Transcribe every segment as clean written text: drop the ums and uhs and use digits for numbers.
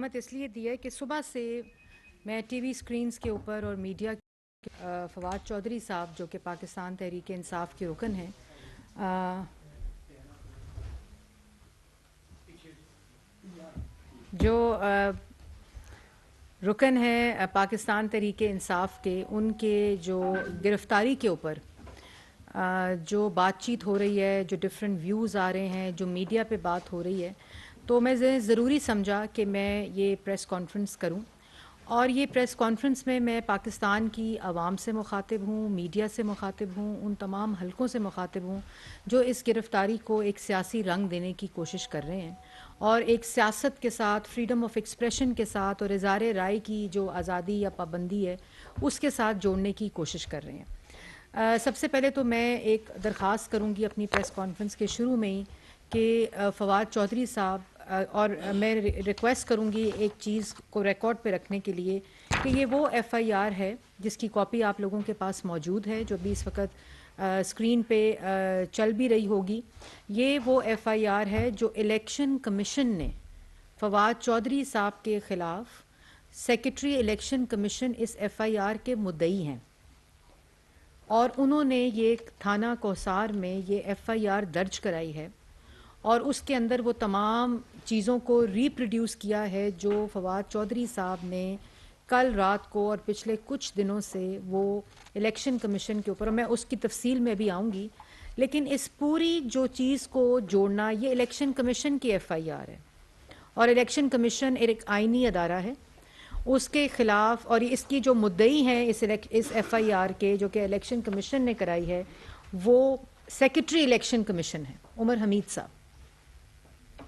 मत इसलिए दी है कि सुबह से मैं टीवी स्क्रीन्स के ऊपर और मीडिया फवाद चौधरी साहब जो कि पाकिस्तान तहरीक इंसाफ के रुकन हैं, जो रुकन है पाकिस्तान तहरीक इंसाफ के, उनके जो गिरफ़्तारी के ऊपर जो बातचीत हो रही है, जो डिफरेंट व्यूज़ आ रहे हैं, जो मीडिया पे बात हो रही है, तो मैं ज़रूरी समझा कि मैं ये प्रेस कॉन्फ्रेंस करूं। और ये प्रेस कॉन्फ्रेंस में मैं पाकिस्तान की आवाम से मुखातिब हूँ, मीडिया से मुखातिब हूँ, उन तमाम हलकों से मुखातिब हूँ जो इस गिरफ़्तारी को एक सियासी रंग देने की कोशिश कर रहे हैं और एक सियासत के साथ, फ्रीडम ऑफ एक्सप्रेशन के साथ और इज़हार राय की जो आज़ादी या पाबंदी है उसके साथ जोड़ने की कोशिश कर रहे हैं। सबसे पहले तो मैं एक दरख्वास्त करूँगी अपनी प्रेस कॉन्फ्रेंस के शुरू में ही कि फवाद चौधरी साहब, और मैं रिक्वेस्ट करूँगी एक चीज़ को रिकॉर्ड पे रखने के लिए कि ये वो एफआईआर है जिसकी कॉपी आप लोगों के पास मौजूद है, जो भी इस वक्त स्क्रीन पे चल भी रही होगी। ये वो एफआईआर है जो इलेक्शन कमीशन ने फवाद चौधरी साहब के ख़िलाफ़, सेक्रेटरी इलेक्शन कमीशन इस एफआईआर के मुद्दई हैं और उन्होंने ये थाना कोसार में ये एफआईआर दर्ज कराई है और उसके अंदर वो तमाम चीज़ों को रिप्रोड्यूस किया है जो फवाद चौधरी साहब ने कल रात को और पिछले कुछ दिनों से वो इलेक्शन कमीशन के ऊपर, मैं उसकी तफसील में भी आऊँगी, लेकिन इस पूरी जो चीज़ को जोड़ना, ये इलेक्शन कमीशन की एफआईआर है और इलेक्शन कमीशन एक आइनी अदारा है, उसके ख़िलाफ़, और इसकी जो मुद्दई हैं इस एफआईआर के जो कि इलेक्शन कमीशन ने कराई है, वो सेक्रेटरी इलेक्शन कमीशन है उमर हमीद साहब।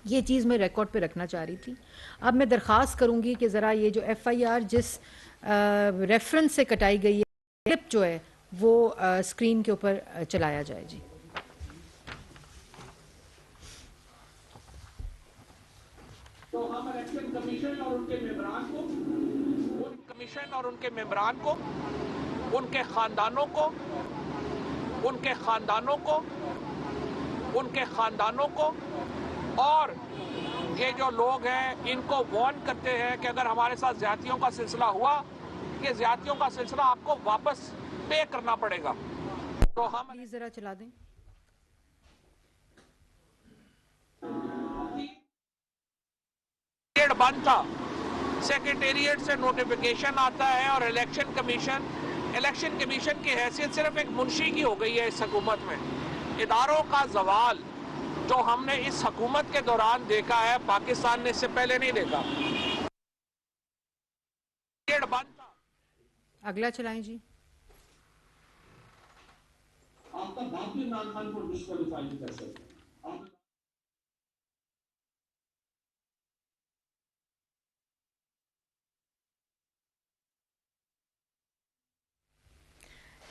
ये चीज़ मैं रिकॉर्ड पे रखना चाह रही थी। अब मैं दरख्वास्त करूँगी कि ज़रा ये जो एफआईआर जिस रेफरेंस से कटाई गई है, क्लिप जो है वो स्क्रीन के ऊपर चलाया जाए। जी, तो हम इलेक्शन कमीशन और उनके मेंबरान को, उनके खानदानों को और ये जो लोग हैं इनको वार्न करते हैं कि अगर हमारे साथ ज्यादतियों का सिलसिला हुआ, ये ज्यादतियों का सिलसिला आपको वापस पे करना पड़ेगा। तो हम प्लीज जरा चला दें। बंद था, सेक्रेटेरिएट से नोटिफिकेशन आता है और इलेक्शन कमीशन की हैसियत सिर्फ एक मुंशी की हो गई है इस हुकूमत में। इदारों का जवाल जो हमने इस हुकूमत के दौरान देखा है, पाकिस्तान ने इससे पहले नहीं देखा। बंद था। अगला चलाएं जी। आपका बाप भी इमरान खान को डिस्क्वालीफाई नहीं कर सकते।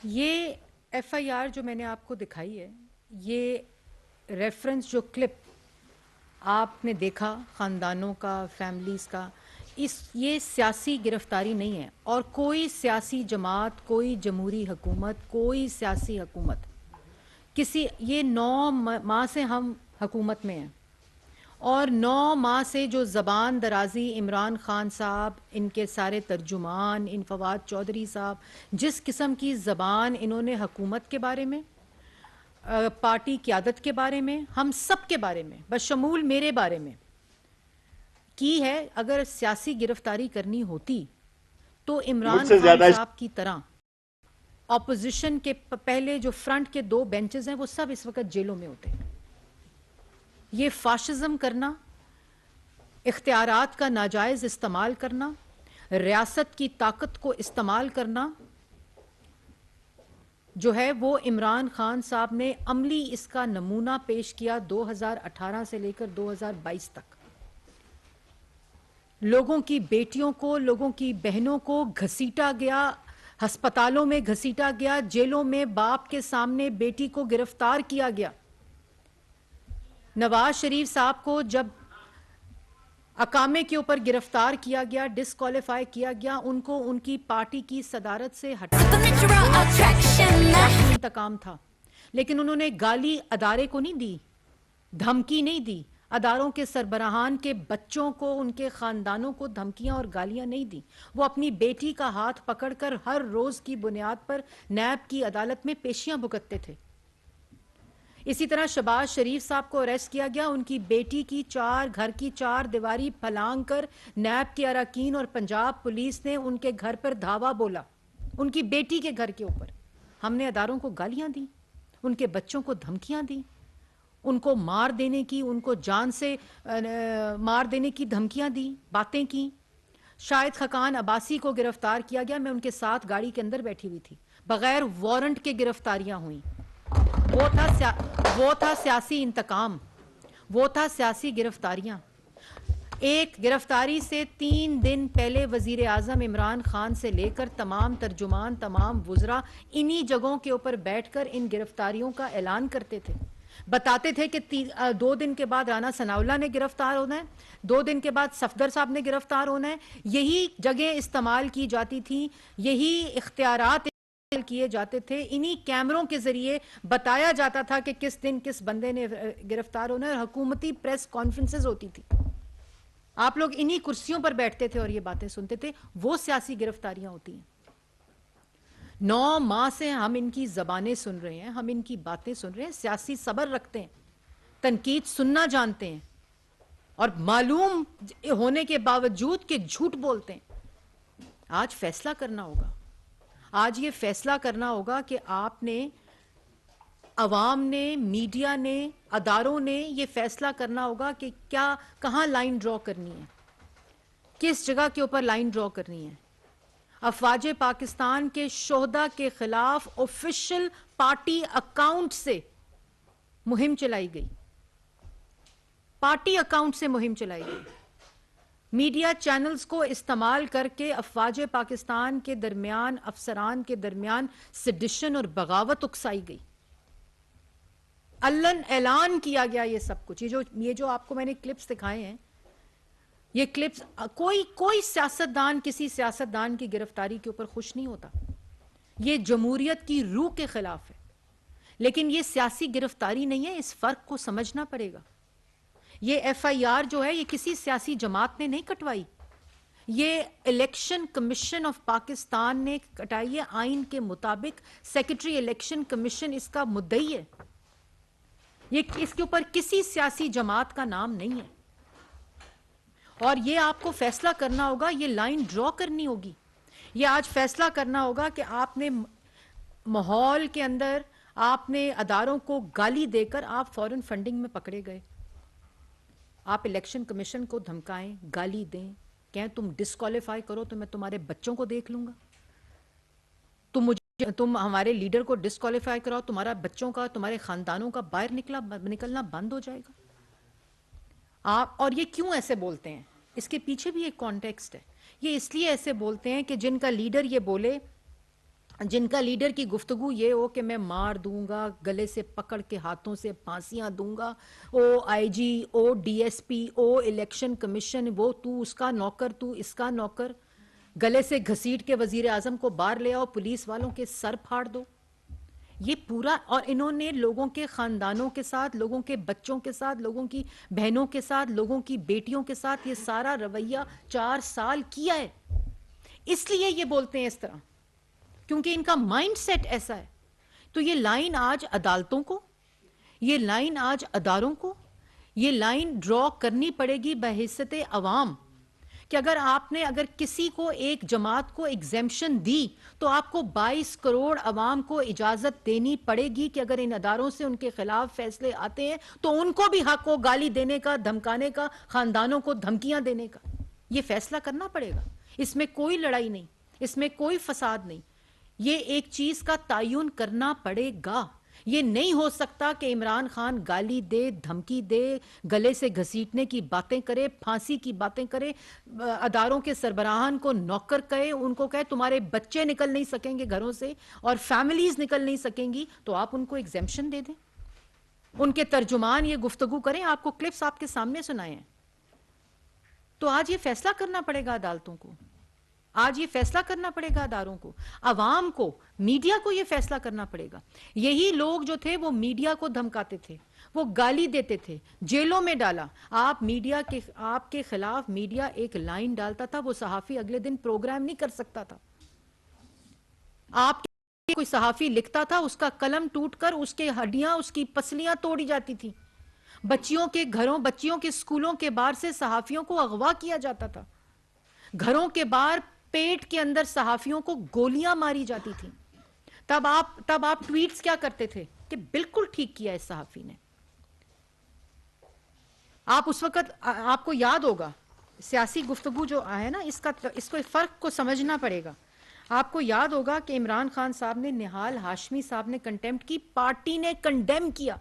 ये एफआईआर जो मैंने आपको दिखाई है, ये रेफरेंस जो क्लिप आपने देखा ख़ानदानों का, फैमिलीज़ का, ये सियासी गिरफ्तारी नहीं है और कोई सियासी जमात, कोई जमहूरी हुकूमत, कोई सियासी हुकूमत ये 9 माह से हम हुकूमत में हैं और 9 माह से जो ज़बान दराजी इमरान खान साहब, इनके सारे तर्जुमान, इन फवाद चौधरी साहब, जिस किस्म की ज़बान इन्होंने हुकूमत के बारे में, पार्टी क़यादत के बारे में, हम सब के बारे में, बशमूल मेरे बारे में की है। अगर सियासी गिरफ्तारी करनी होती तो इमरान खान साहब की तरह ऑपोजिशन के पहले जो फ्रंट के 2 बेंचेस हैं वो सब इस वक्त जेलों में होते हैं। ये फाशिज्म करना, इख्तियारात का नाजायज़ इस्तेमाल करना, रियासत की ताकत को इस्तेमाल करना जो है वो इमरान खान साहब ने अमली इसका नमूना पेश किया 2018 से लेकर 2022 तक। लोगों की बेटियों को, लोगों की बहनों को घसीटा गया, अस्पतालों में घसीटा गया, जेलों में बाप के सामने बेटी को गिरफ्तार किया गया। नवाज शरीफ साहब को जब अकामे के ऊपर गिरफ्तार किया गया, डिस्क्वालीफाई किया गया, उनको उनकी पार्टी की सदारत से हटाया इंतकाम था, लेकिन उन्होंने गाली अदारे को नहीं दी, धमकी नहीं दी, अदारों के सरबराहान के बच्चों को, उनके खानदानों को धमकियां और गालियां नहीं दी। वो अपनी बेटी का हाथ पकड़कर हर रोज की बुनियाद पर नैब की अदालत में पेशियां भुगतते थे। इसी तरह शहबाज शरीफ साहब को अरेस्ट किया गया। उनकी बेटी की घर की चार दीवारी फलांग कर नैब के अरकान और पंजाब पुलिस ने उनके घर पर धावा बोला, उनकी बेटी के घर के ऊपर। हमने अदारों को गालियां दी, उनके बच्चों को धमकियां दी, उनको मार देने की, उनको जान से मार देने की धमकियां दी, बातें की। शाहिद खकान अब्बासी को गिरफ्तार किया गया। मैं उनके साथ गाड़ी के अंदर बैठी हुई थी। बगैर वारंट के गिरफ्तारियां हुई। वो था सियासी इंतकाम, वो था सियासी गिरफ्तारियां। एक गिरफ्तारी से 3 दिन पहले वजीर आजम इमरान खान से लेकर तमाम तर्जुमान, तमाम वुज़रा इन्हीं जगहों के ऊपर बैठकर इन गिरफ्तारियों का ऐलान करते थे। बताते थे कि 2 दिन के बाद राना सनाउल्लाह ने गिरफ्तार होना है, 2 दिन के बाद सफदर साहब ने गिरफ्तार होना है। यही जगह इस्तेमाल की जाती थी, यही इख्तियारात किए जाते थे। इन्हीं कैमरों के जरिए बताया जाता था कि किस दिन किस बंदे ने गिरफ्तार होना है। हुकूमती प्रेस कॉन्फ्रेंसेस होती थी, आप लोग इन्हीं कुर्सियों पर बैठते थे और ये बातें सुनते थे। वो सियासी गिरफ्तारियां होती हैं। 9 माह से हम इनकी जबानें सुन रहे हैं, हम इनकी बातें सुन रहे हैं। सियासी सब्र रखते हैं, तनकीद सुनना जानते हैं और मालूम होने के बावजूद कि झूठ बोलते हैं। आज फैसला करना होगा, आज ये फैसला करना होगा कि आपने, अवाम ने, मीडिया ने, अदारों ने ये फैसला करना होगा कि क्या, कहां लाइन ड्रॉ करनी है, किस जगह के ऊपर लाइन ड्रॉ करनी है। अफवाज पाकिस्तान के शोहदा के खिलाफ ऑफिशियल पार्टी अकाउंट से मुहिम चलाई गई, पार्टी अकाउंट से मुहिम चलाई गई। मीडिया चैनल्स को इस्तेमाल करके अफवाज पाकिस्तान के दरमियान, अफसरान के दरमियान सेडिशन और बगावत उकसाई गई। अल्लन ऐलान किया गया ये सब कुछ। ये जो आपको मैंने क्लिप्स दिखाए हैं, ये क्लिप्स, कोई सियासतदान किसी सियासतदान की गिरफ्तारी के ऊपर खुश नहीं होता। ये जमहूरियत की रूह के खिलाफ है। लेकिन ये सियासी गिरफ्तारी नहीं है, इस फर्क को समझना पड़ेगा। ये FIR जो है, ये किसी सियासी जमात ने नहीं कटवाई, ये इलेक्शन कमीशन ऑफ पाकिस्तान ने कटाई है। आइन के मुताबिक सेक्रेटरी इलेक्शन कमीशन इसका मुद्दई है। ये इसके ऊपर किसी सियासी जमात का नाम नहीं है। और ये आपको फैसला करना होगा, ये लाइन ड्रॉ करनी होगी। ये आज फैसला करना होगा कि आपने माहौल के अंदर, आपने अदारों को गाली देकर आप फॉरेन फंडिंग में पकड़े गए। आप इलेक्शन कमीशन को धमकाएं, गाली दें, कहें तुम डिस्क्वालीफाई करो तो मैं तुम्हारे बच्चों को देख लूंगा, तुम हमारे लीडर को डिस्क्वालीफाई कराओ, तुम्हारा बच्चों का, तुम्हारे खानदानों का बाहर निकलना बंद हो जाएगा। आप, और ये क्यों ऐसे बोलते हैं, इसके पीछे भी एक कॉन्टेक्स्ट है। ये इसलिए ऐसे बोलते हैं कि जिनका लीडर ये बोले, जिनका लीडर की गुफ्तगू ये हो कि मैं मार दूंगा, गले से पकड़ के हाथों से फांसियां दूंगा, ओ IG, ओ DSP, ओ इलेक्शन कमीशन, वो तू उसका नौकर, तू इसका नौकर, गले से घसीट के वजीर आजम को बाहर ले आओ, पुलिस वालों के सर फाड़ दो। ये पूरा, और इन्होंने लोगों के खानदानों के साथ, लोगों के बच्चों के साथ, लोगों की बहनों के साथ, लोगों की बेटियों के साथ ये सारा रवैया 4 साल किया है। इसलिए ये बोलते हैं इस तरह, क्योंकि इनका माइंडसेट ऐसा है। तो ये लाइन आज अदालतों को, ये लाइन आज अदारों को, ये लाइन ड्रॉ करनी पड़ेगी बहैसियत अवाम कि अगर किसी को, एक जमात को एग्जेम्पशन दी तो आपको 22 करोड़ अवाम को इजाजत देनी पड़ेगी कि अगर इन अदारों से उनके खिलाफ फैसले आते हैं तो उनको भी हक हो गाली देने का, धमकाने का, खानदानों को धमकियां देने का। यह फैसला करना पड़ेगा। इसमें कोई लड़ाई नहीं, इसमें कोई फसाद नहीं। ये एक चीज का तायुन करना पड़ेगा। ये नहीं हो सकता कि इमरान खान गाली दे, धमकी दे, गले से घसीटने की बातें करे, फांसी की बातें करे, अदारों के सरबराहान को नौकर कहे, उनको कहे तुम्हारे बच्चे निकल नहीं सकेंगे घरों से और फैमिलीज निकल नहीं सकेंगी, तो आप उनको एग्जेम्पशन दे दें। उनके तर्जुमान ये गुफ्तगू करें, आपको क्लिप्स आपके सामने सुनाए हैं। तो आज ये फैसला करना पड़ेगा अदालतों को, आज ये फैसला करना पड़ेगा अदारों को, अवाम को, मीडिया को ये फैसला करना पड़ेगा। यही लोग जो थे वो मीडिया को धमकाते थे, वो गाली देते थे, जेलों में डाला। आपके खिलाफ मीडिया एक लाइन डालता था, वो सहाफी अगले दिन प्रोग्राम नहीं कर सकता था। आप कोई सहाफी लिखता था, उसका कलम टूटकर उसके हड्डियां, उसकी पसलियां तोड़ी जाती थी। बच्चियों के घरों, बच्चियों के स्कूलों के बाहर से सहाफियों को अगवा किया जाता था। घरों के बाहर पेट के अंदर सहाफियों को गोलियां मारी जाती थी। तब आप ट्वीट्स क्या करते थे कि बिल्कुल ठीक किया इस सहाफी ने। आप उस वक्त, आपको याद होगा, सियासी गुफ्तगू जो है ना, इसको फर्क को समझना पड़ेगा। आपको याद होगा कि इमरान खान साहब ने, निहाल हाशमी साहब ने कंटेम्प्ट की, पार्टी ने कंडेम किया,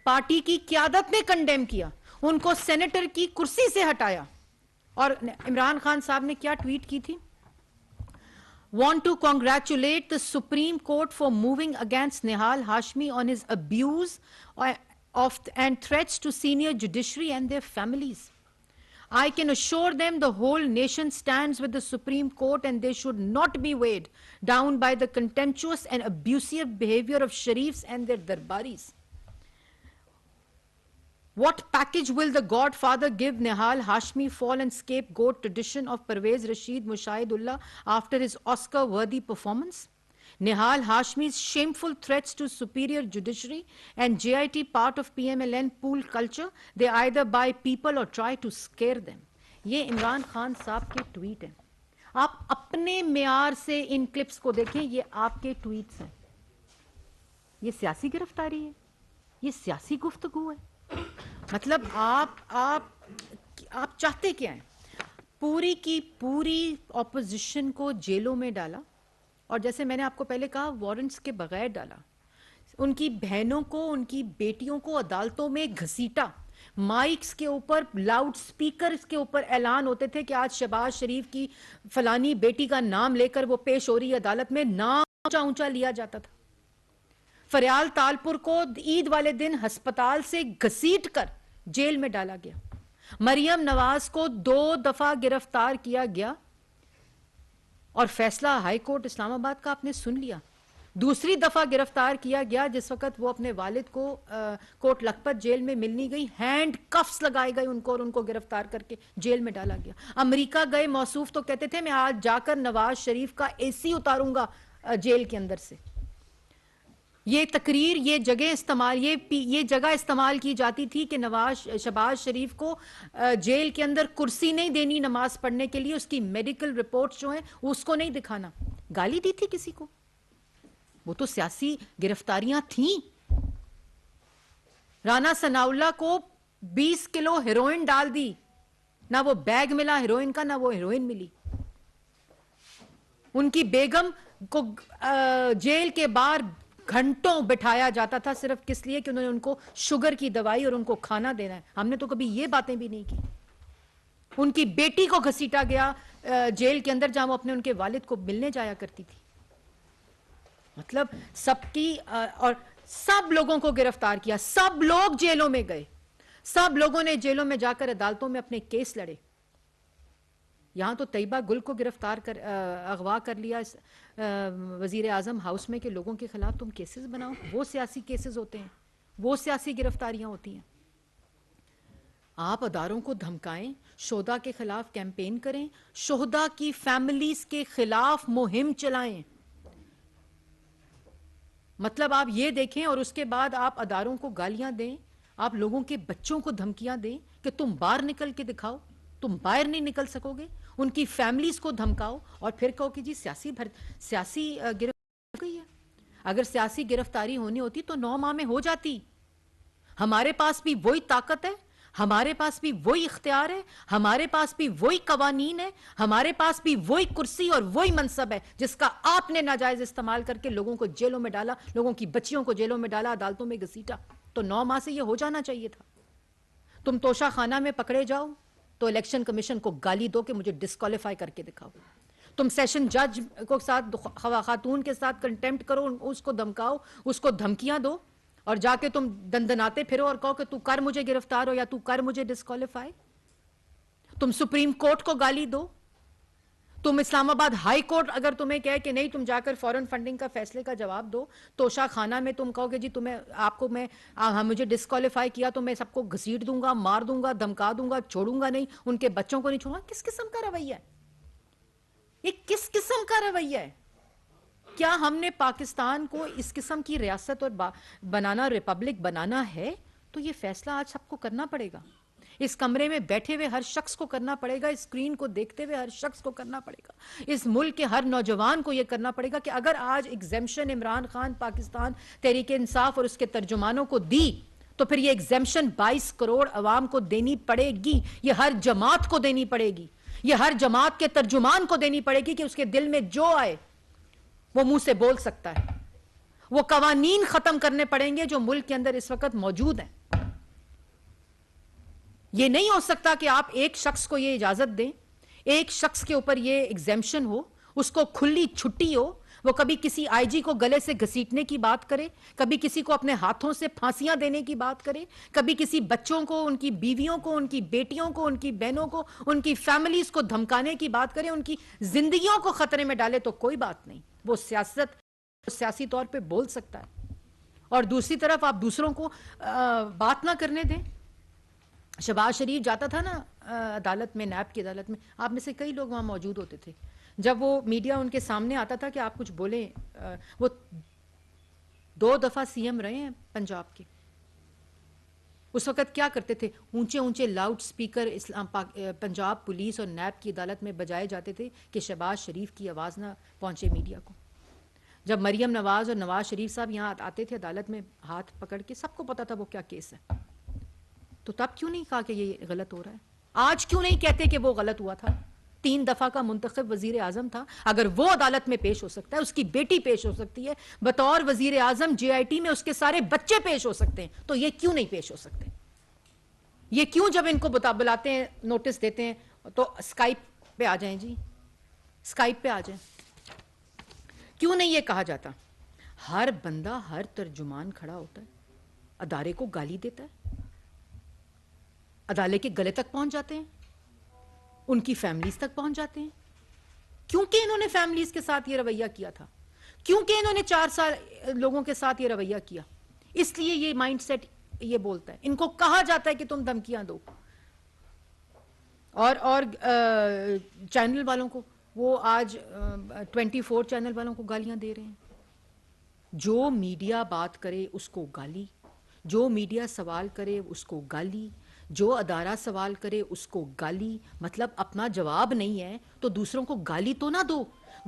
पार्टी की क्यादत ने कंडेम किया, उनको सेनेटर की कुर्सी से हटाया। और इमरान खान साहब ने क्या ट्वीट की थी? Want to congratulate the Supreme Court for moving against Nihal Hashmi on his abuse and threats to senior judiciary and their families. I can assure them the whole nation stands with the Supreme Court and they should not be weighed down by the contemptuous and abusive behavior of Sharifs and their darbaris. What package will the Godfather give Nihal Hashmi fallen scapegoat tradition of Pervez Rashid Mushahidullah after his Oscar-worthy performance? Nihal Hashmi's shameful threats to superior judiciary and JIT part of PMLN pool culture, they either buy people or try to scare them. ये इमरान खान साहब के tweet हैं। आप अपने मेयार से इन clips को देखें, ये आपके ट्वीट्स हैं। ये सियासी गिरफ्तारी है, ये सियासी गुफ्तगू है। मतलब आप चाहते क्या हैं? पूरी की पूरी ऑपोजिशन को जेलों में डाला, और जैसे मैंने आपको पहले कहा, वारंट्स के बगैर डाला। उनकी बहनों को, उनकी बेटियों को अदालतों में घसीटा। माइक्स के ऊपर, लाउड स्पीकर के ऊपर ऐलान होते थे कि आज शहबाज शरीफ की फलानी बेटी का नाम लेकर वो पेश हो रही है अदालत में। नाम ऊंचा ऊंचा लिया जाता था। फरियाल तालपुर को ईद वाले दिन अस्पताल से घसीट कर जेल में डाला गया। मरियम नवाज को 2 दफा गिरफ्तार किया गया और फैसला हाई कोर्ट इस्लामाबाद का आपने सुन लिया। दूसरी दफा गिरफ्तार किया गया जिस वक्त वो अपने वालिद को कोट लखपत जेल में मिलनी गई, हैंड कफ्स लगाए गए उनको और उनको गिरफ्तार करके जेल में डाला गया। अमेरिका गए मौसूफ तो कहते थे मैं आज जाकर नवाज शरीफ का एसी उतारूंगा जेल के अंदर से। ये तकरीर, ये जगह इस्तेमाल की जाती थी कि शहबाज शरीफ को जेल के अंदर कुर्सी नहीं देनी नमाज पढ़ने के लिए, उसकी मेडिकल रिपोर्ट्स जो हैं उसको नहीं दिखाना। गाली दी थी किसी को? वो तो सियासी गिरफ्तारियां थीं। राना सनाउल्लाह को 20 किलो हेरोइन डाल दी, ना वो बैग मिला हेरोइन का, ना वो हेरोइन मिली। उनकी बेगम को जेल के बाहर घंटों बिठाया जाता था, सिर्फ किस लिए कि उन्होंने उनको शुगर की दवाई और उनको खाना देना है। हमने तो कभी ये बातें भी नहीं की। उनकी बेटी को घसीटा गया जेल के अंदर, जहां वो अपने उनके वालिद को मिलने जाया करती थी। मतलब सबकी और सब लोगों को गिरफ्तार किया, सब लोग जेलों में गए, सब लोगों ने जेलों में जाकर अदालतों में अपने केस लड़े। यहां तो तैयबा गुल को गिरफ्तार कर अगवा कर लिया वजीर आजम हाउस में कि लोगों के खिलाफ तुम केसेस बनाओ। वो सियासी केसेस होते हैं, वो सियासी गिरफ्तारियां होती हैं। आप अदारों को धमकाएं, शोहदा के खिलाफ कैंपेन करें, शोहदा की फैमिलीज के खिलाफ मुहिम चलाएं। मतलब आप ये देखें और उसके बाद आप अदारों को गालियां दें, आप लोगों के बच्चों को धमकियां दें कि तुम बाहर निकल के दिखाओ, तुम बाहर नहीं निकल सकोगे। उनकी फैमिलीज को धमकाओ और फिर कहो कि जी सियासी गिरफ्तारी है। अगर सियासी गिरफ्तारी होनी होती तो 9 माह में हो जाती। हमारे पास भी वही ताकत है, हमारे पास भी वही इख्तियार है, हमारे पास भी वही कवानीन है, हमारे पास भी वही कुर्सी और वही मनसब है जिसका आपने नाजायज इस्तेमाल करके लोगों को जेलों में डाला, लोगों की बच्चियों को जेलों में डाला, अदालतों में घसीटा। तो 9 माह से यह हो जाना चाहिए था। तुम तोशा खाना में पकड़े जाओ तो इलेक्शन कमीशन को गाली दो कि मुझे डिस्क्वालीफाई करके दिखाओ। तुम सेशन जज को साथ, खातून के साथ कंटेम्प्ट करो, उसको धमकाओ, उसको धमकियां दो और जाके तुम दंदनाते फिरो और कहो कि तू कर मुझे गिरफ्तार हो या तू कर मुझे डिस्क्वालीफाई। तुम सुप्रीम कोर्ट को गाली दो, तुम इस्लामाबाद हाई कोर्ट अगर तुम्हें कहे कि नहीं तुम जाकर फॉरेन फंडिंग का फैसले का जवाब दो, तोशा खाना में तुम कहोगे जी तुम्हें आपको मैं मुझे डिस्क्वालीफाई किया तो मैं सबको घसीट दूंगा, मार दूंगा, धमका दूंगा, छोड़ूंगा नहीं, उनके बच्चों को नहीं छोड़ूंगा। किस किस्म का रवैया है ये? किस किस्म का रवैया है? क्या हमने पाकिस्तान को इस किस्म की रियासत और बनाना, रिपब्लिक बनाना है तो ये फैसला आज सबको करना पड़ेगा। इस कमरे में बैठे हुए हर शख्स को करना पड़ेगा, इस स्क्रीन को देखते हुए हर शख्स को करना पड़ेगा, इस मुल्क के हर नौजवान को यह करना पड़ेगा कि अगर आज एग्जेम्पशन इमरान खान पाकिस्तान तहरीक इंसाफ और उसके तर्जुमानों को दी तो फिर ये एग्जेम्पशन 22 करोड़ अवाम को देनी पड़ेगी, ये हर जमात को देनी पड़ेगी, ये हर जमात के तर्जुमान को देनी पड़ेगी कि उसके दिल में जो आए वो मुंह से बोल सकता है। वो कवानीन खत्म करने पड़ेंगे जो मुल्क के अंदर इस वक्त मौजूद हैं। ये नहीं हो सकता कि आप एक शख्स को ये इजाजत दें, एक शख्स के ऊपर ये एग्जेम्पशन हो, उसको खुली छुट्टी हो, वो कभी किसी आईजी को गले से घसीटने की बात करे, कभी किसी को अपने हाथों से फांसियां देने की बात करे, कभी किसी बच्चों को, उनकी बीवियों को, उनकी बेटियों को, उनकी बहनों को, उनकी फैमिलीज को धमकाने की बात करे, उनकी जिंदगियों को खतरे में डाले तो कोई बात नहीं, वो सियासी तौर पे बोल सकता है। और दूसरी तरफ आप दूसरों को बात ना करने दें। शहबाज शरीफ जाता था ना अदालत में, नैब की अदालत में, आप में से कई लोग वहाँ मौजूद होते थे। जब वो मीडिया उनके सामने आता था कि आप कुछ बोलें, वो 2 दफ़ा सीएम रहे हैं पंजाब के, उस वक़्त क्या करते थे? ऊंचे ऊंचे लाउड स्पीकर पंजाब पुलिस और नैब की अदालत में बजाए जाते थे कि शहबाज शरीफ की आवाज़ ना पहुँचे मीडिया को। जब मरियम नवाज़ और नवाज शरीफ साहब यहाँ आते थे अदालत में हाथ पकड़ के, सबको पता था वो क्या केस है, तो तब क्यों नहीं कहा कि ये गलत हो रहा है? आज क्यों नहीं कहते कि वो गलत हुआ था? 3 दफा का मुंतखब वजीर आजम था, अगर वो अदालत में पेश हो सकता है, उसकी बेटी पेश हो सकती है, बतौर वजीर आजम JIT में उसके सारे बच्चे पेश हो सकते हैं, तो ये क्यों नहीं पेश हो सकते? ये क्यों जब इनको बुलाते हैं, नोटिस देते हैं तो स्काइप पे आ जाएं जी, स्काइप पे आ जाएं? क्यों नहीं ये कहा जाता? हर बंदा, हर तर्जुमान खड़ा होता है, अदारे को गाली देता है, अदालत के गले तक पहुंच जाते हैं, उनकी फैमिलीज तक पहुंच जाते हैं। क्योंकि इन्होंने फैमिलीज के साथ ये रवैया किया था, क्योंकि इन्होंने 4 साल लोगों के साथ ये रवैया किया, इसलिए ये माइंडसेट ये बोलता है। इनको कहा जाता है कि तुम धमकियां दो, और चैनल वालों को, वो आज 24 चैनल वालों को गालियां दे रहे हैं। जो मीडिया बात करे उसको गाली, जो मीडिया सवाल करे उसको गाली, जो अदारा सवाल करे उसको गाली। मतलब अपना जवाब नहीं है तो दूसरों को गाली तो ना दो,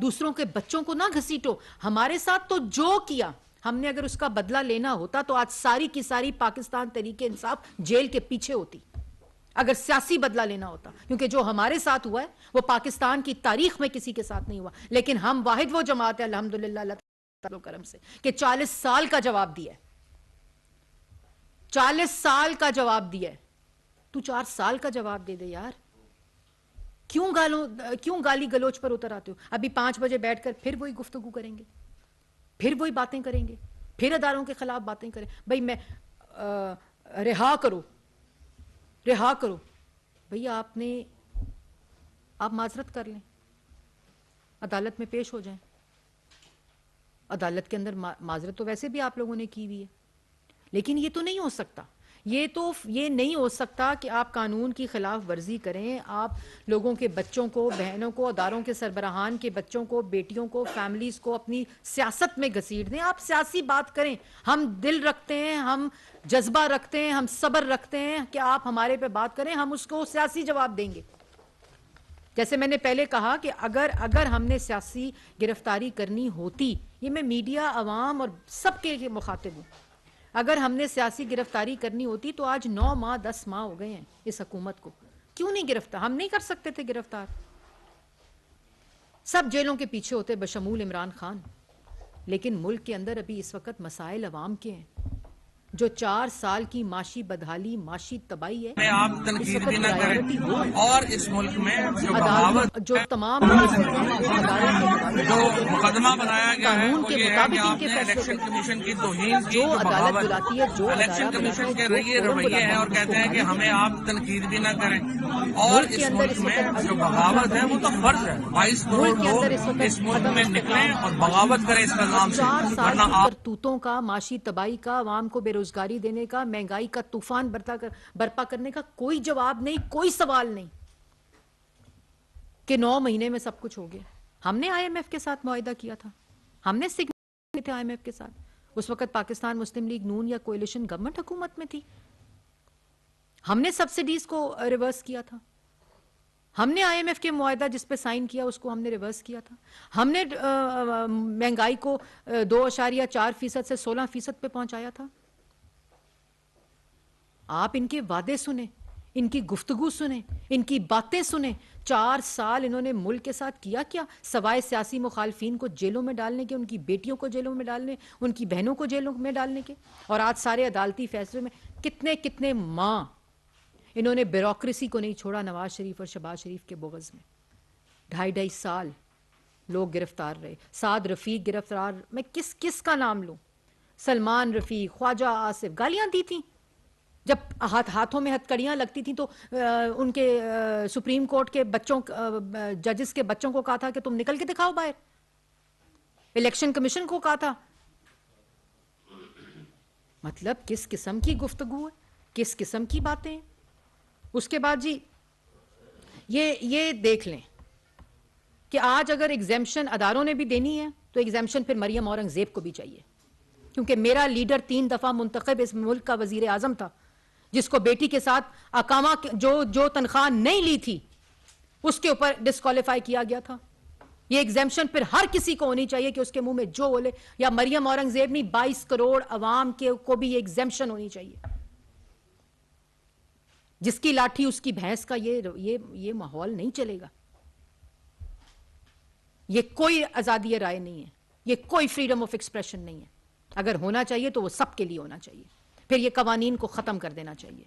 दूसरों के बच्चों को ना घसीटो। हमारे साथ तो जो किया, हमने अगर उसका बदला लेना होता तो आज सारी की सारी पाकिस्तान तहरीक इंसाफ जेल के पीछे होती, अगर सियासी बदला लेना होता। क्योंकि जो हमारे साथ हुआ है वो पाकिस्तान की तारीख में किसी के साथ नहीं हुआ। लेकिन हम वाहिद वो जमात है अल्हम्दुलिल्लाह अल्लाह ताला करम से कि 40 साल का जवाब दिया है, 40 साल का जवाब दिया है। तू 4 साल का जवाब दे दे यार, क्यों गाली गलोच पर उतर आते हो? अभी 5 बजे बैठकर फिर वही गुफ्तगू करेंगे, फिर वही बातें करेंगे, फिर अदारों के खिलाफ बातें करें। भाई मैं रिहा करो, रिहा करो। भैया आप माजरत कर लें, अदालत में पेश हो जाएं। अदालत के अंदर माजरत तो वैसे भी आप लोगों ने की हुई है, लेकिन ये तो नहीं हो सकता। ये नहीं हो सकता कि आप कानून की खिलाफ वर्जी करें, आप लोगों के बच्चों को, बहनों को, अदारों के सरबराहान के बच्चों को, बेटियों को, फैमिलीज को अपनी सियासत में घसीट दें। आप सियासी बात करें, हम दिल रखते हैं, हम जज्बा रखते हैं, हम सब्र रखते हैं कि आप हमारे पे बात करें, हम उसको सियासी जवाब देंगे। जैसे मैंने पहले कहा कि अगर हमने सियासी गिरफ्तारी करनी होती, ये मैं मीडिया, अवाम और सबके मुखातिब हूँ, अगर हमने सियासी गिरफ्तारी करनी होती तो आज 9 माह 10 माह हो गए हैं इस हुकूमत को। क्यों नहीं गिरफ्तार? हम नहीं कर सकते थे गिरफ्तार, सब जेलों के पीछे होते बशमूल इमरान खान। लेकिन मुल्क के अंदर अभी इस वक्त मसाइल अवाम के हैं, जो 4 साल की माशी बदहाली, माशी तबाही है, आप इस तनकीद वक्त भी न प्रायोरिटी वो करें। है। और इस मुल्क में जो बगावत, जो तमाम केसेस हैं वो अदालत के हवाले जो किए गए हैं। मुकदमा बनाया गया है कानून वो के ये है कि मुताबिक इनके आपने फैसले इलेक्शन करने कमीशन की तौहीन की, जो जो अदालत बगावत, बुलाती है, जो इलेक्शन अदालत बुलाती कमीशन है, के जो ये फोरम रवैये बुलाता हैं है, और उसको कहते हैं कि गाली हमें देना। आप तनकीद भी न करें। और मुल्क के इस अंदर मुल्क इस वक्त में जो बगावत है वो तो फर्ज है। 22 करोड़ मुल्क के अंदर इस लोग वक्त इस मुल्क अदम में इस्तेकाम, निकलें और बगावत करें इस पैगाम से, 4 साल वरना की आप करतूतों का, माशी तबाही का, आवाम को बेरोजगारी देने का, महंगाई का तूफान बर्पा करने का कोई जवाब नहीं, कोई सवाल नहीं कि 9 महीने में सब कुछ हो गया। हमने आईएमएफ के साथ मुआहिदा किया था, हमने सिग्नेचर थे आईएमएफ के साथ। उस वक्त पाकिस्तान मुस्लिम लीग नून या कोalition गवर्नमेंट हुकूमत में थी। हमने सब्सिडीज को रिवर्स किया था। हमने आईएमएफ के मुआहिदा जिस पे साइन किया उसको हमने रिवर्स किया था। हमने महंगाई को 2.4% से 16% पे पहुंचाया था। आप इनके वादे सुने, इनकी गुफ्तगू सुने, इनकी बातें सुने। 4 साल इन्होंने मुल्क के साथ किया क्या, सवाए सियासी मुखालफीन को जेलों में डालने के, उनकी बेटियों को जेलों में डालने, उनकी बहनों को जेलों में डालने के। और आज सारे अदालती फैसले में कितने कितने माँ इन्होंने ब्यूरोक्रेसी को नहीं छोड़ा। नवाज शरीफ और शहबाज शरीफ के बोगस में 2.5 साल लोग गिरफ्तार रहे। साद रफीक गिरफ्तार, मैं किस किस का नाम लूं, सलमान रफीक, ख्वाजा आसिफ, गालियां दी थी। जब हाथों में हथकड़ियां लगती थी तो उनके सुप्रीम कोर्ट के बच्चों, जजेस के बच्चों को कहा था कि तुम निकल के दिखाओ बाहर। इलेक्शन कमीशन को कहा था। मतलब किस किस्म की गुफ्तगू है, किस किस्म की बातें हैं। उसके बाद जी ये देख लें कि आज अगर एग्जेम्पशन अदारों ने भी देनी है तो एग्जेम्पशन फिर मरियम औरंगजेब को भी चाहिए, क्योंकि मेरा लीडर 3 दफा मुंतखब इस मुल्क का वजीर आजम था, जिसको बेटी के साथ अकामा जो तनख्वाह नहीं ली थी उसके ऊपर डिस्क्वालीफाई किया गया था। ये एग्जेम्पशन फिर हर किसी को होनी चाहिए कि उसके मुंह में जो बोले, या मरियम औरंगजेब नहीं 22 करोड़ अवाम के को भी ये एग्जेम्पशन होनी चाहिए। जिसकी लाठी उसकी भैंस का ये माहौल नहीं चलेगा। ये कोई आजादी राय नहीं है, ये कोई फ्रीडम ऑफ एक्सप्रेशन नहीं है। अगर होना चाहिए तो वो सबके लिए होना चाहिए। फिर ये कवानीन को खत्म कर देना चाहिए।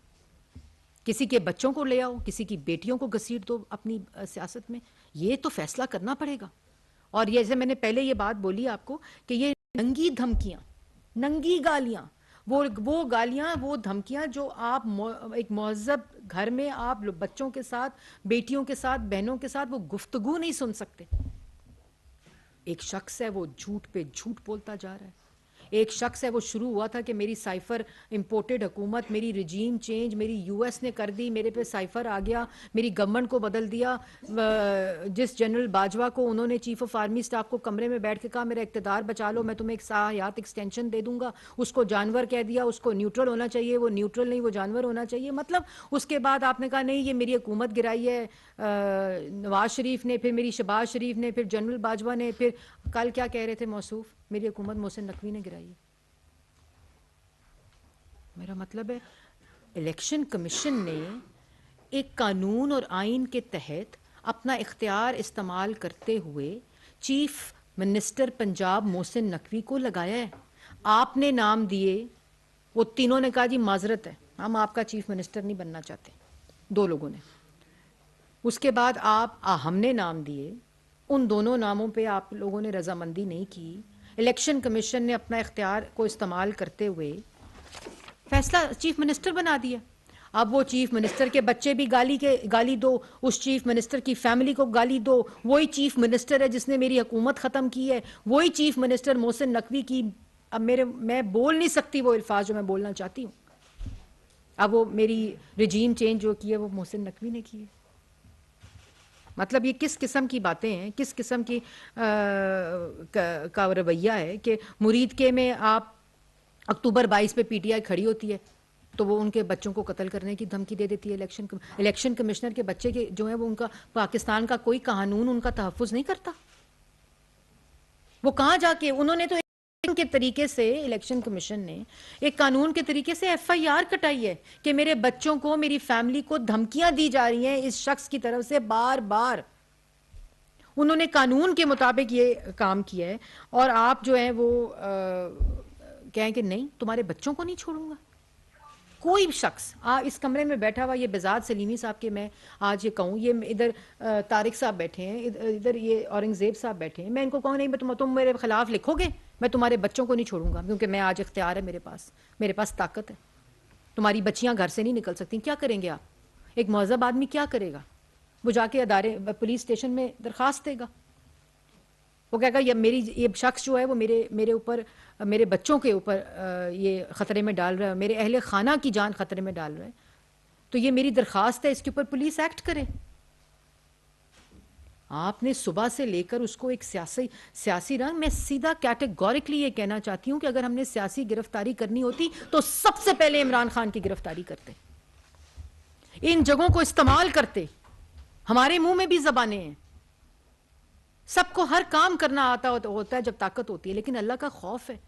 किसी के बच्चों को ले आओ, किसी की बेटियों को घसीट दो अपनी सियासत में, ये तो फैसला करना पड़ेगा। और ये जैसे मैंने पहले ये बात बोली आपको कि ये नंगी धमकियां, नंगी गालियां, वो गालियां, वो धमकियां जो आप एक महज़ब घर में आप बच्चों के साथ, बेटियों के साथ, बहनों के साथ वो गुफ्तगू नहीं सुन सकते। एक शख्स है वो झूठ पे झूठ बोलता जा रहा है। एक शख्स है वो शुरू हुआ था कि मेरी साइफर इंपोर्टेड हुकूमत, मेरी रिजीम चेंज मेरी यूएस ने कर दी, मेरे पे साइफर आ गया, मेरी गवर्नमेंट को बदल दिया। जिस जनरल बाजवा को उन्होंने चीफ ऑफ आर्मी स्टाफ को कमरे में बैठ के कहा मेरा इक़्तिदार बचा लो, मैं तुम्हें एक हयात एक्सटेंशन दे दूंगा, उसको जानवर कह दिया। उसको न्यूट्रल होना चाहिए, वो न्यूट्रल नहीं, वो जानवर होना चाहिए। मतलब उसके बाद आपने कहा नहीं ये मेरी हुकूमत गिराई है नवाज शरीफ ने, फिर मेरी शहबाज शरीफ ने, फिर जनरल बाजवा ने, फिर कल क्या कह रहे थे मौसूफ, मेरी हुकूमत मोहसिन नकवी ने गिराई है। मेरा मतलब है इलेक्शन कमीशन ने एक कानून और आइन के तहत अपना इख्तियार इस्तेमाल करते हुए चीफ मिनिस्टर पंजाब मोहसिन नकवी को लगाया है। आपने नाम दिए, वो तीनों ने कहा जी माजरत है, हम आपका चीफ मिनिस्टर नहीं बनना चाहते, 2 लोगों ने। उसके बाद हमने नाम दिए, उन दोनों नामों पे आप लोगों ने रजामंदी नहीं की। इलेक्शन कमीशन ने अपना इख्तियार को इस्तेमाल करते हुए फैसला चीफ मिनिस्टर बना दिया। अब वो चीफ मिनिस्टर के बच्चे भी गाली दो, उस चीफ मिनिस्टर की फैमिली को गाली दो। वही चीफ मिनिस्टर है जिसने मेरी हुकूमत ख़त्म की है, वही चीफ मिनिस्टर मोहसिन नकवी की, अब मैं बोल नहीं सकती वो अल्फाज जो मैं बोलना चाहती हूँ। अब वो मेरी रिजीम चेंज जो की है वो मोहसिन नकवी ने की है। मतलब ये किस किस्म की बातें हैं, किस किस्म की का रवैया है कि मुरीद के में आप अक्टूबर 22 पे पीटीआई खड़ी होती है तो वो उनके बच्चों को कत्ल करने की धमकी दे देती है। इलेक्शन कमिश्नर के बच्चे के जो है वो उनका पाकिस्तान का कोई कानून उनका तहफ़्फ़ुज़ नहीं करता। वो कहाँ जाके उन्होंने तो के तरीके से इलेक्शन कमीशन ने एक कानून के तरीके से एफआईआर कटाई है कि मेरे बच्चों को, मेरी फैमिली को धमकियां दी जा रही हैं इस शख्स की तरफ से बार बार। उन्होंने कानून के मुताबिक ये काम किया है। और आप जो है वो कहें कि नहीं तुम्हारे बच्चों को नहीं छोड़ूंगा। कोई शख्स इस कमरे में बैठा हुआ, ये बेजाद सलीमी साहब के मैं आज ये कहूँ, ये इधर तारिक साहब बैठे हैं, इधर ये औरंगजेब साहब बैठे हैं, मैं इनको कहूँ नहीं तुम मेरे खिलाफ लिखोगे, मैं तुम्हारे बच्चों को नहीं छोड़ूंगा, क्योंकि मैं आज इख्तियार है मेरे पास ताकत है। तुम्हारी बच्चियां घर से नहीं निकल सकती। क्या करेंगे आप? एक महज़ब आदमी क्या करेगा? वो जाके अदारे पुलिस स्टेशन में दरखास्त देगा, वो कहेगा ये शख्स जो है वो मेरे ऊपर, मेरे बच्चों के ऊपर ये ख़तरे में डाल रहा है, मेरे अहले खाना की जान ख़तरे में डाल रहा है, तो ये मेरी दरख्वास्त है, इसके ऊपर पुलिस एक्ट करे। आपने सुबह से लेकर उसको एक सियासी रंग, मैं सीधा कैटेगोरिकली ये कहना चाहती हूँ कि अगर हमने सियासी गिरफ्तारी करनी होती तो सबसे पहले इमरान खान की गिरफ्तारी करते, इन जगहों को इस्तेमाल करते। हमारे मुंह में भी जबानें हैं, सबको हर काम करना आता होता है जब ताकत होती है, लेकिन अल्लाह का खौफ है।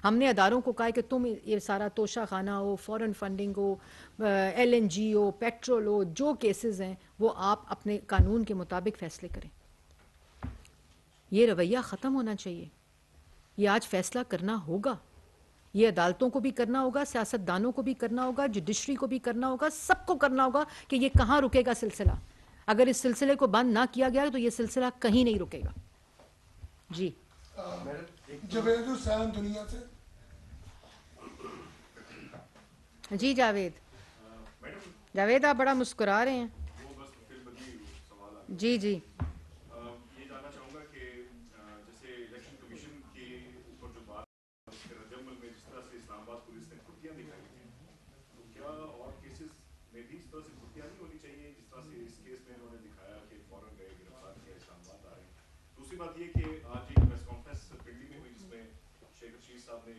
हमने अदारों को कहा कि तुम ये सारा तोशा खाना हो, फॉरेन फंडिंग हो, LNG हो, पेट्रोल हो, जो केसेस हैं वो आप अपने कानून के मुताबिक फैसले करें। ये रवैया ख़त्म होना चाहिए। ये आज फैसला करना होगा, ये अदालतों को भी करना होगा, सियासतदानों को भी करना होगा, जुडिशरी को भी करना होगा, सबको करना होगा कि ये कहाँ रुकेगा सिलसिला। अगर इस सिलसिले को बंद ना किया गया तो ये सिलसिला कहीं नहीं रुकेगा। जी जावेद हुसैन दुनिया से। जी जावेद आप बड़ा मुस्कुरा रहे हैं। जी जी ये जानना चाहूंगा कि जैसे इलेक्शन कमीशन के ऊपर जो बात रद्दअमल में जिस तरह से इस्लामाबाद पुलिस ने खुर्तियां दिखाई हैं, तो क्या और केसेस में भी इस तरह से खुर्तियां नहीं होनी चाहिए जिस तरह से इस केस में उन्होंने दिखाया कि फौरन गए, गिरफ्तार किया, इस्लामाबाद आ रहे हैं। दूसरी बात ये कि आज एक प्रेस कॉन्फ्रेंस पिंडी में हुई जिसमें शेख रशीद साहब ने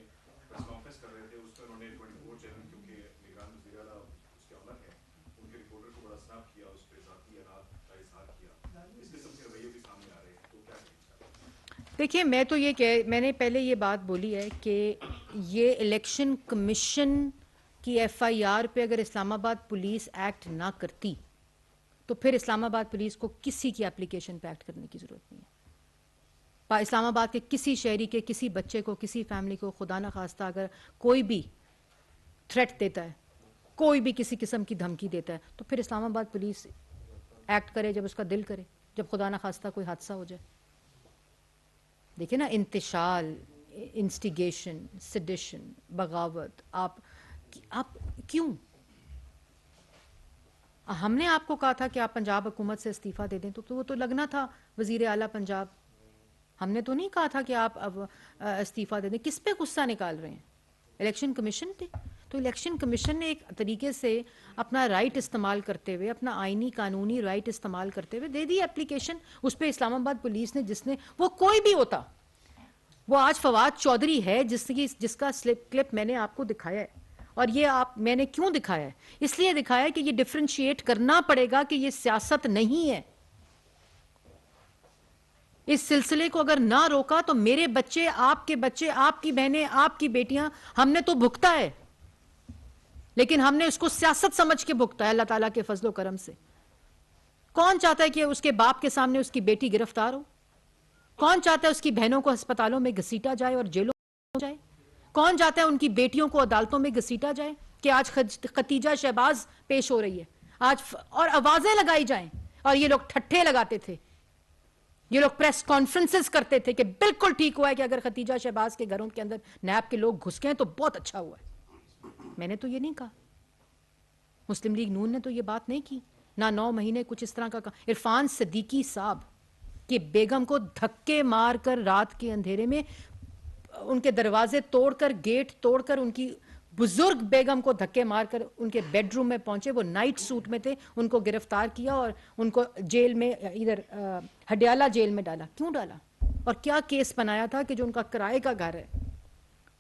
प्रेस कॉन्फ्रेंस कर रहे थे, उसमें उन्होंने 24 चैनल, क्योंकि निगरान वज़ीर आला उसके ऑनर है, उनके रिपोर्टर को बड़ा स्नैप किया, उस पर ज़ाती अनाज का इजहार किया। इस किस्म के रवैये भी सामने आ रहे हैं, तो क्या कहेंगे? देखिए, मैं तो मैंने पहले ये बात बोली है कि ये इलेक्शन कमीशन की FIR पे अगर इस्लामाबाद पुलिस एक्ट ना करती तो फिर इस्लामाबाद पुलिस को किसी की एप्लीकेशन पे एक्ट करने की ज़रूरत नहीं है। इस्लामाबाद के किसी शहरी के किसी बच्चे को, किसी फैमिली को खुदा न खास्ता अगर कोई भी थ्रेट देता है, कोई भी किसी किस्म की धमकी देता है, तो फिर इस्लामाबाद पुलिस एक्ट करे जब उसका दिल करे, जब खुदा न खास्ता कोई हादसा हो जाए। देखिए ना, इंतिशाल, इंस्टिगेशन, सेडिशन, बगावत, आप क्यों? हमने आपको कहा था कि आप पंजाब हुकूमत से इस्तीफा दे दें, तो वो तो लगना था वजीर आला पंजाब। हमने तो नहीं कहा था कि आप अब इस्तीफा दे दें। किस पे गुस्सा निकाल रहे हैं? इलेक्शन कमीशन पे। तो इलेक्शन कमीशन ने एक तरीके से अपना राइट इस्तेमाल करते हुए, अपना आईनी कानूनी राइट इस्तेमाल करते हुए दे दी एप्लीकेशन। उस पर इस्लामाबाद पुलिस ने, जिसने, वो कोई भी होता, वो आज फवाद चौधरी है जिसका क्लिप मैंने आपको दिखाया है। और ये मैंने क्यों दिखाया है? इसलिए दिखाया है कि ये डिफरेंशिएट करना पड़ेगा कि ये सियासत नहीं है। इस सिलसिले को अगर ना रोका तो मेरे बच्चे, आपकी बहनें, आपकी बेटियां, हमने तो भुगता है, लेकिन हमने उसको सियासत समझ के भुगता है अल्लाह ताला के फजलो करम से। कौन चाहता है कि उसके बाप के सामने उसकी बेटी गिरफ्तार हो? कौन चाहता है उसकी बहनों को अस्पतालों में घसीटा जाए और जेलों में जाए? कौन चाहता है उनकी बेटियों को अदालतों में घसीटा जाए कि आज खतीजा शहबाज पेश हो रही है आज, और आवाजें लगाई जाएं? और ये लोग ठट्ठे लगाते थे, ये लोग प्रेस कॉन्फ्रेंसेस करते थे कि बिल्कुल ठीक हुआ है कि अगर खतीजा शहबाज के घरों के अंदर नैब के लोग घुस गए तो बहुत अच्छा हुआ है। मैंने तो ये नहीं कहा, मुस्लिम लीग नून ने तो ये बात नहीं की, ना 9 महीने कुछ इस तरह का कहा। इरफान सिद्दीकी साहब की बेगम को धक्के मारकर रात के अंधेरे में, उनके दरवाजे तोड़कर, गेट तोड़कर, उनकी बुजुर्ग बेगम को धक्के मारकर उनके बेडरूम में पहुंचे, वो नाइट सूट में थे, उनको गिरफ्तार किया और उनको जेल में, इधर हडियाला जेल में डाला। क्यों डाला? और क्या केस बनाया था कि जो उनका किराए का घर है,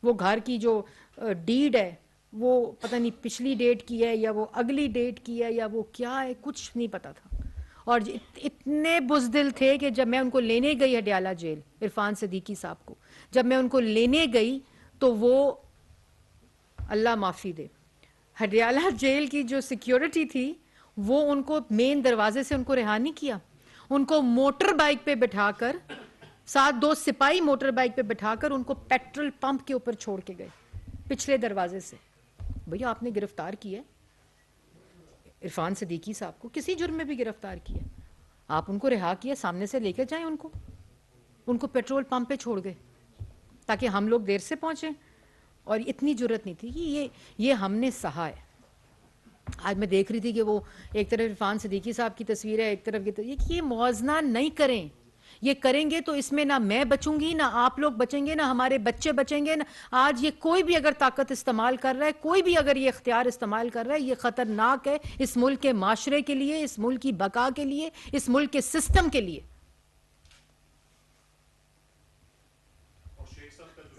वो घर की जो डीड है वो पता नहीं पिछली डेट की है या वो अगली डेट की है या वो क्या है, कुछ नहीं पता था। और इतने बुज़दिल थे कि जब मैं उनको लेने गई हडियाला जेल, इरफान सिद्दीकी साहब को जब मैं उनको लेने गई तो वो, अल्लाह माफ़ी दे, हडियाला जेल की जो सिक्योरिटी थी वो उनको मेन दरवाजे से उनको रिहा नहीं किया, उनको मोटर बाइक पे बिठाकर, साथ 2 सिपाही मोटर बाइक पे बिठाकर उनको पेट्रोल पंप के ऊपर छोड़ के गए। पिछले दरवाजे से। भैया आपने गिरफ्तार किया इरफान सिद्दीकी साहब को, किसी जुर्म में भी गिरफ्तार किया, आप उनको रिहा किया, सामने से लेकर जाएं उनको पेट्रोल पंप पे छोड़ गए ताकि हम लोग देर से पहुंचे। और इतनी जुर्रत नहीं थी कि ये हमने सहा है। आज मैं देख रही थी कि वो एक तरफ इरफान सिद्दीकी साहब की तस्वीर है, एक तरफ ये मुआवजा नहीं करें। ये करेंगे तो इसमें ना मैं बचूंगी, ना आप लोग बचेंगे, ना हमारे बच्चे बचेंगे। ना आज ये कोई भी अगर ताकत इस्तेमाल कर रहा है, कोई भी अगर ये इख्तियार इस्तेमाल कर रहा है, ये खतरनाक है इस मुल्क के माशरे के लिए, इस मुल्क की बका के लिए, इस मुल्क के सिस्टम के लिए।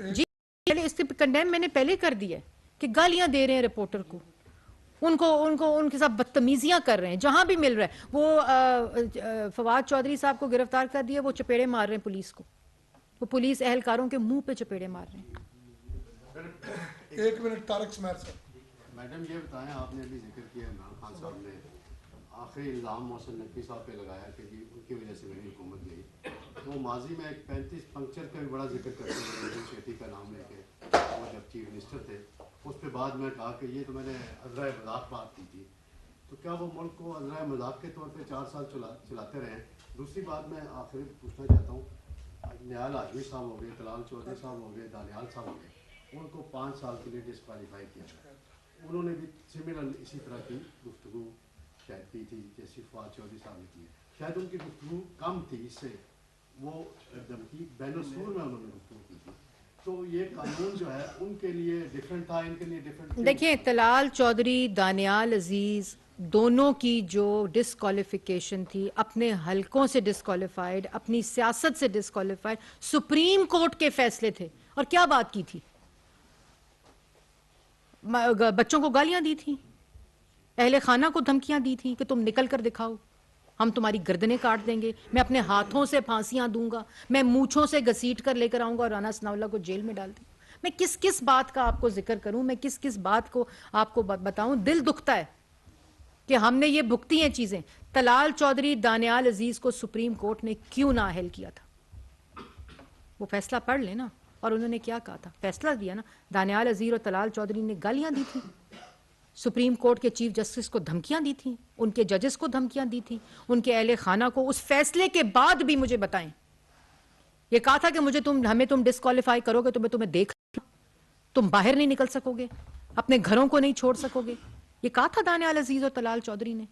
जी इस पे कंडेम मैंने पहले कर दिया कि गालियां दे रहे हैं रिपोर्टर को, उनके साथ बदतमीजियां कर रहे हैं जहां भी मिल रहा है। वो फवाद चौधरी साहब को गिरफ्तार कर दिया, वो चपेड़े मार रहे हैं पुलिस को, वो पुलिस एहलकारों के मुंह पे चपेड़े मार रहे हैं। 1 मिनट तारक स्मैर साहब। मैडम ये बताएं, आपने अभी जिक्र किया इमरान खान साहब ने आखिरी इल्ज़ाम मोहसिन नकवी साहब पे लगाया कि जी उनकी वजह से मेरी हुकूमत गई। तो माजी में एक 35 पंक्चर का भी बड़ा जिक्र करते हैं, नवीन शेट्टी का नाम लेके, वो जब चीफ मिनिस्टर थे। उस पर बाद में कहा कि ये तो मैंने अज़राए मजाक बात की थी। तो क्या वो मुल्क को अज़राए मजाक के तौर पे 4 साल चलाते रहे? दूसरी बात मैं आखिर पूछना चाहता हूँ, निहाल हाशमी साहब हो गए, तलाल चौधरी साहब हो गए, दानियाल साहब हो गए, उनको 5 साल के लिए डिस्क्वालीफाई किया। उन्होंने भी सिमिलर इसी तरह की गुफ्तगू शायद की थी जैसी फवाद चौधरी साहब ने की है। शायद उनकी गुफ्तगू कम थी, इससे वो धमकी बैनुसूर में उन्होंने गुफ्तगू की थी। तो ये कानून जो है उनके लिए डिफरेंट था, इनके लिए डिफरेंट। देखिए तलाल चौधरी, दानियाल अजीज दोनों की जो डिस्क्वालिफिकेशन थी, अपने हलकों से डिस्क्वालिफाइड, अपनी सियासत से डिस्क्वालिफाइड, सुप्रीम कोर्ट के फैसले थे। और क्या बात की थी? बच्चों को गालियां दी थी, अहले खाना को धमकियां दी थी कि तुम निकल कर दिखाओ, हम तुम्हारी गर्दनें काट देंगे, मैं अपने हाथों से फांसियां दूंगा, मैं मूंछों से घसीट कर लेकर आऊंगा और राना सनाउल्ला को जेल में डाल दूंगा। मैं किस किस बात का आपको जिक्र करूं, मैं किस किस बात को आपको बताऊं? दिल दुखता है कि हमने ये भुगती हैं चीजें। तलाल चौधरी, दानियाल अजीज को सुप्रीम कोर्ट ने क्यों ना अहल किया था? वो फैसला पढ़ लेना। और उन्होंने क्या कहा था? फैसला दिया ना, दानियाल अजीज और तलाल चौधरी ने गालियां दी थी, सुप्रीम कोर्ट के चीफ जस्टिस को धमकियां दी थी, उनके जजेस को धमकियां दी थी, उनके अहले खाना को। उस फैसले के बाद भी मुझे बताएं, ये कहा था कि हमें तुम डिस्क्वालीफाई करोगे तो मैं तुम्हें देख, तुम बाहर नहीं निकल सकोगे, अपने घरों को नहीं छोड़ सकोगे। ये कहा था दानियाल अजीज और तलाल चौधरी ने।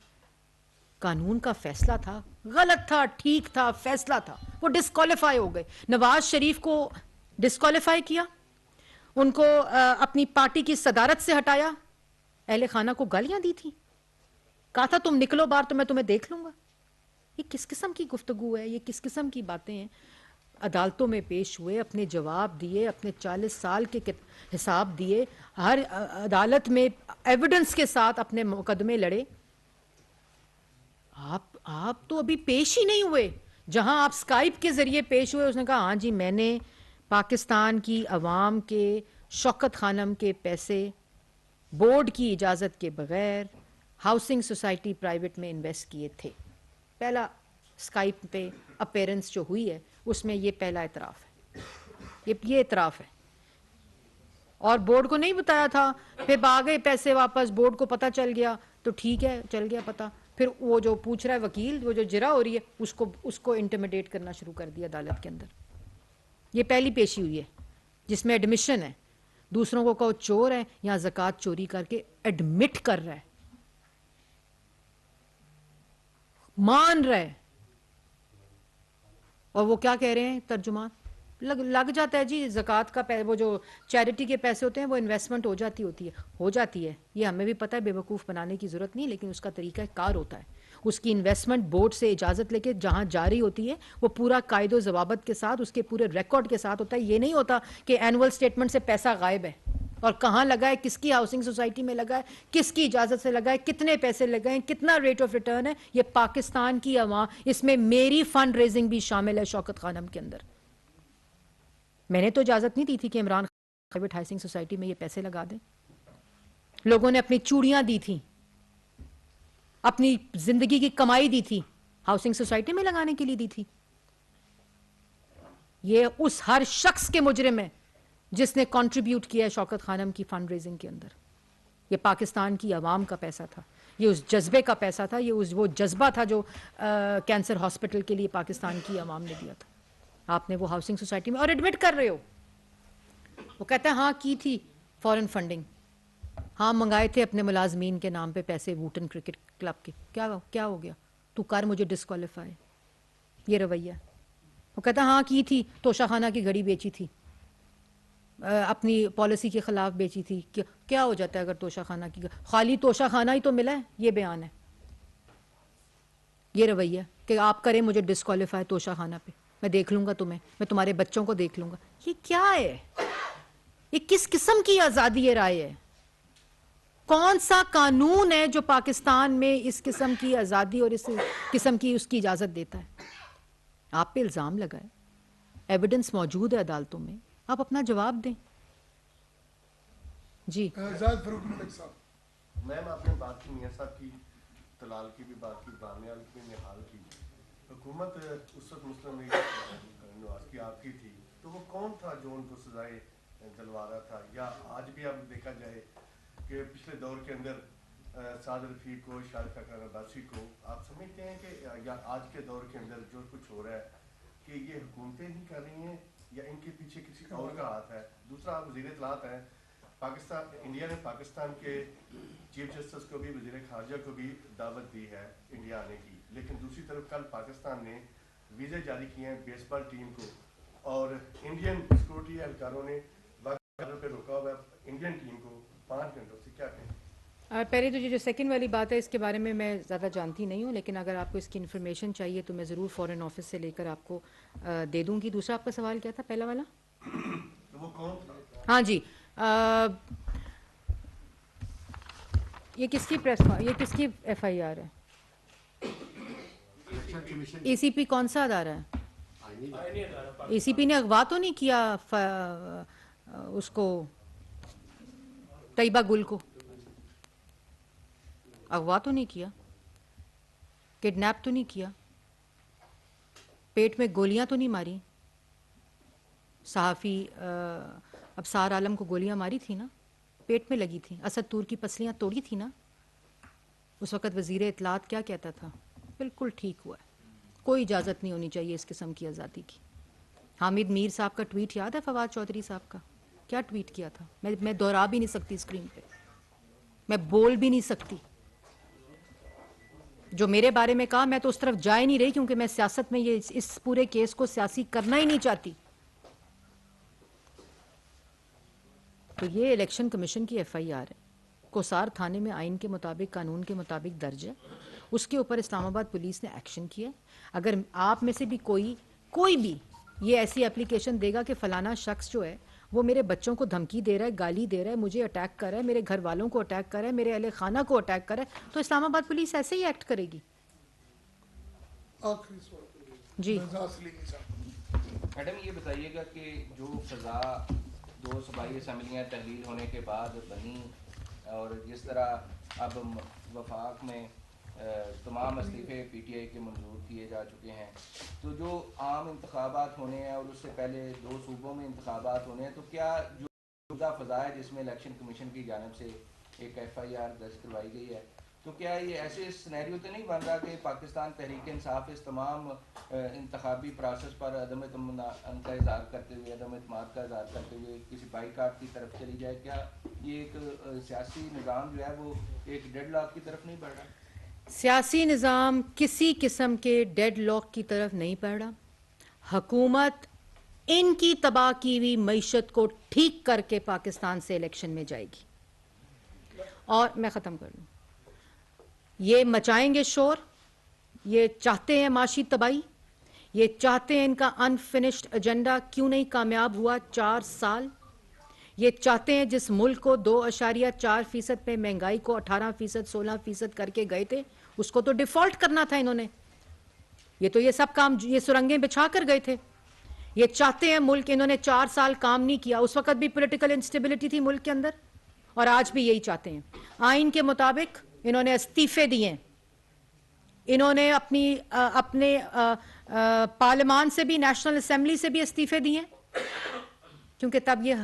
कानून का फैसला था, गलत था, ठीक था, फैसला था, वो डिस्क्वालीफाई हो गए। नवाज शरीफ को डिस्क्वालीफाई किया, उनको अपनी पार्टी की सदारत से हटाया, अहले खाना को गालियां दी थी, कहा था तुम निकलो बाहर तो मैं तुम्हें देख लूंगा। ये किस किस्म की गुफ्तगू है? ये किस किस्म की बातें हैं? अदालतों में पेश हुए, अपने जवाब दिए, अपने 40 साल के हिसाब दिए, हर अदालत में एविडेंस के साथ अपने मुकदमे लड़े। आप तो अभी पेश ही नहीं हुए। जहां आप स्काइप के जरिए पेश हुए, उसने कहा हाँ जी मैंने पाकिस्तान की अवाम के शौकत खानम के पैसे बोर्ड की इजाज़त के बगैर हाउसिंग सोसाइटी प्राइवेट में इन्वेस्ट किए थे। पहला स्काइप पे अपीयरेंस जो हुई है उसमें ये पहला इतराफ़ है, ये इतराफ़ है। और बोर्ड को नहीं बताया था, फिर आ गए पैसे वापस, बोर्ड को पता चल गया तो ठीक है, चल गया पता। फिर वो जो पूछ रहा है वकील, वो जो जिरा हो रही है, उसको इंटिमिडेट करना शुरू कर दिया अदालत के अंदर। ये पहली पेशी हुई है जिसमें एडमिशन है, दूसरों को कहो चोर है, यहां ज़कात चोरी करके एडमिट कर रहा है, मान रहा है। और वो क्या कह रहे हैं तर्जुमान, लग जाता है जी ज़कात का वो जो चैरिटी के पैसे होते हैं वो इन्वेस्टमेंट हो जाती है। ये हमें भी पता है, बेवकूफ़ बनाने की ज़रूरत नहीं, लेकिन उसका तरीका कार होता है। उसकी इन्वेस्टमेंट बोर्ड से इजाज़त लेके जहां जारी होती है वो पूरा कायदो ज़वाबत के साथ, उसके पूरे रिकॉर्ड के साथ होता है। ये नहीं होता कि एनुअल स्टेटमेंट से पैसा गायब है और कहाँ लगा है, किसकी हाउसिंग सोसाइटी में लगा है, किसकी इजाज़त से लगा है, कितने पैसे लगे हैं, कितना रेट ऑफ रिटर्न है। ये पाकिस्तान की अवाम, इसमें मेरी फंड रेजिंग भी शामिल है शौकत खानम के अंदर। मैंने तो इजाज़त नहीं दी थी कि इमरान प्राइवेट हाउसिंग सोसाइटी में ये पैसे लगा दें। लोगों ने अपनी चूड़ियां दी थी, अपनी जिंदगी की कमाई दी थी, हाउसिंग सोसाइटी में लगाने के लिए दी थी। ये उस हर शख्स के मुजरिम है जिसने कंट्रीब्यूट किया है शौकत खानम की फंड रेजिंग के अंदर। ये पाकिस्तान की आवाम का पैसा था, ये उस जज्बे का पैसा था, ये वो जज्बा था जो कैंसर हॉस्पिटल के लिए पाकिस्तान की आवाम ने दिया था। आपने वो हाउसिंग सोसाइटी में, और एडमिट कर रहे हो, वो कहते हैं हाँ की थी फॉरेन फंडिंग, हाँ मंगाए थे अपने मुलाजमीन के नाम पे पैसे वूटन क्रिकेट क्लब के। क्या हो गया, तू कर मुझे डिस्क्वालीफाई। ये रवैया। वो कहता हाँ की थी, तोशा खाना की घड़ी बेची थी, अपनी पॉलिसी के खिलाफ बेची थी। क्या हो जाता है अगर तोशा खाना की, खाली तोशा खाना ही तो मिला है, ये बयान है। ये रवैया कि आप करें मुझे डिस्क्वालीफाई तोशा खाना पे, मैं देख लूंगा तुम्हें, मैं तुम्हारे बच्चों को देख लूंगा। ये क्या है, ये किस किस्म की आज़ादी राय है? कौन सा कानून है जो पाकिस्तान में इस किस्म की आज़ादी और इस किस्म की उसकी इजाज़त देता है? आप पे इल्ज़ाम लगाए, एविडेंस मौजूद है अदालतों में, आप अपना जवाब दें। जी जाहिद फरूक मलिक साहब। मैम आपने बात की मियाँ साहब की, तलाल की भी बात की, बानियाल की, निहाल की। हुकूमत उस वक्त मुस्लिम लीग नवाज की आपकी थी, तो वो कौन था जो उनको सजाएं दिलवा रहा था? या आज भी अब देखा जाए कि पिछले दौर के अंदर साद रफ़ीक को, शारिक अकरम अब्बासी को, आप समझते हैं कि या आज के दौर के अंदर जो कुछ हो रहा है कि ये हुकूमतें ही कर रही हैं या इनके पीछे किसी और का हाथ है? दूसरा, आप वज़ीर इत्तलात हैं, पाकिस्तान, इंडिया ने पाकिस्तान के चीफ जस्टिस को भी, वज़ीर ख़ारजा को भी दावत दी है इंडिया आने की, लेकिन दूसरी तरफ कल पाकिस्तान ने वीज़े जारी किए हैं बेसबॉल टीम को, और इंडियन सिक्योरिटी एहलकारों ने बाकी पे रोका हुआ है इंडियन टीम को 5 घंटों से। क्या कहें? पहले तो जो सेकंड वाली बात है इसके बारे में मैं ज़्यादा जानती नहीं हूँ, लेकिन अगर आपको इसकी इन्फॉर्मेशन चाहिए तो मैं ज़रूर फॉरेन ऑफिस से लेकर आपको दे दूँगी। दूसरा आपका सवाल क्या था, पहला वाला? तो वो कौन था? हाँ जी, ये किसकी ये किसकी FIR है? ACP कौन सा अदारा है? ACP ने अगवा तो नहीं किया उसको, तैयबा गुल को अगवा तो नहीं किया, किडनैप तो नहीं किया, पेट में गोलियां तो नहीं मारी? सहाफ़ी अबसार आलम को गोलियां मारी थी ना, पेट में लगी थी, असद तूर की पसलियां तोड़ी थी ना। उस वक़्त वज़ीर इत्तलात क्या कहता था? बिल्कुल ठीक हुआ है, कोई इजाज़त नहीं होनी चाहिए इस किस्म की आज़ादी की। हामिद मीर साहब का ट्वीट याद है, फवाद चौधरी साहब का? क्या ट्वीट किया था? मैं दोहरा भी नहीं सकती स्क्रीन पे, मैं बोल भी नहीं सकती। जो मेरे बारे में कहा, मैं तो उस तरफ जा ही नहीं रही, क्योंकि मैं सियासत में ये इस पूरे केस को सियासी करना ही नहीं चाहती। तो ये इलेक्शन कमीशन की FIR है, कोसार थाने में आइन के मुताबिक, कानून के मुताबिक दर्ज है, उसके ऊपर इस्लामाबाद पुलिस ने एक्शन किया। अगर आप में से भी कोई भी ये ऐसी एप्लीकेशन देगा कि फलाना शख्स जो है वो मेरे बच्चों को धमकी दे रहा है, गाली दे रहा है, मुझे अटैक कर रहा है, मेरे घर वालों को अटैक कर रहा है, मेरे अहले खाना को अटैक कर रहा है, तो इस्लामाबाद पुलिस ऐसे ही एक्ट करेगी। आखिरी सवाल जी मैडम, ये बताइएगा कि जो फ़ज़ा 2 सूबाई असम्बलियाँ तहलील होने के बाद बनी, और जिस तरह अब वफाक में तमाम इस्तीफ़े PTI के मंजूर किए जा चुके हैं, तो जो आम इंतखाबात होने हैं और उससे पहले 2 सूबों में इंतखाबात होने हैं, तो क्या जो मौजूदा फ़ज़ा है जिसमें इलेक्शन कमीशन की जानिब से एक FIR दर्ज करवाई गई है, तो क्या ये ऐसे सिनेरियो तो नहीं बन रहा कि पाकिस्तान तहरीक इंसाफ इस तमाम इंतखाबी प्रोसेस पर अदम इत्मीनान का इज़हार करते हुए, अदम इत्मीनान का इज़हार करते हुए किसी बाईकाट की तरफ चली जाए? क्या ये एक सियासी निज़ाम जो है वो एक डेडलॉक की तरफ नहीं बढ़ रहा? सियासी निज़ाम किसी किस्म के डेडलॉक की तरफ नहीं बढ़ रहा। हुकूमत इनकी तबाह की हुई मईशत को ठीक करके पाकिस्तान से इलेक्शन में जाएगी। और मैं ख़त्म कर लूँ, ये मचाएंगे शोर, ये चाहते हैं माशी तबाही, ये चाहते हैं इनका अनफिनिश्ड एजेंडा क्यों नहीं कामयाब हुआ 4 साल। ये चाहते हैं जिस मुल्क को 2.4% पे महंगाई को 18%, 16% करके गए थे, उसको तो डिफॉल्ट करना था इन्होंने। ये सब काम ये सुरंगें बिछा कर गए थे। ये चाहते हैं मुल्क, इन्होंने 4 साल काम नहीं किया, उस वक्त भी पॉलिटिकल इंस्टेबिलिटी थी मुल्क के अंदर, और आज भी यही चाहते हैं। आइन के मुताबिक इन्होंने इस्तीफे दिए, इन्होंने अपने पार्लियामान से भी, नेशनल असेंबली से भी इस्तीफे दिए, क्योंकि तब ये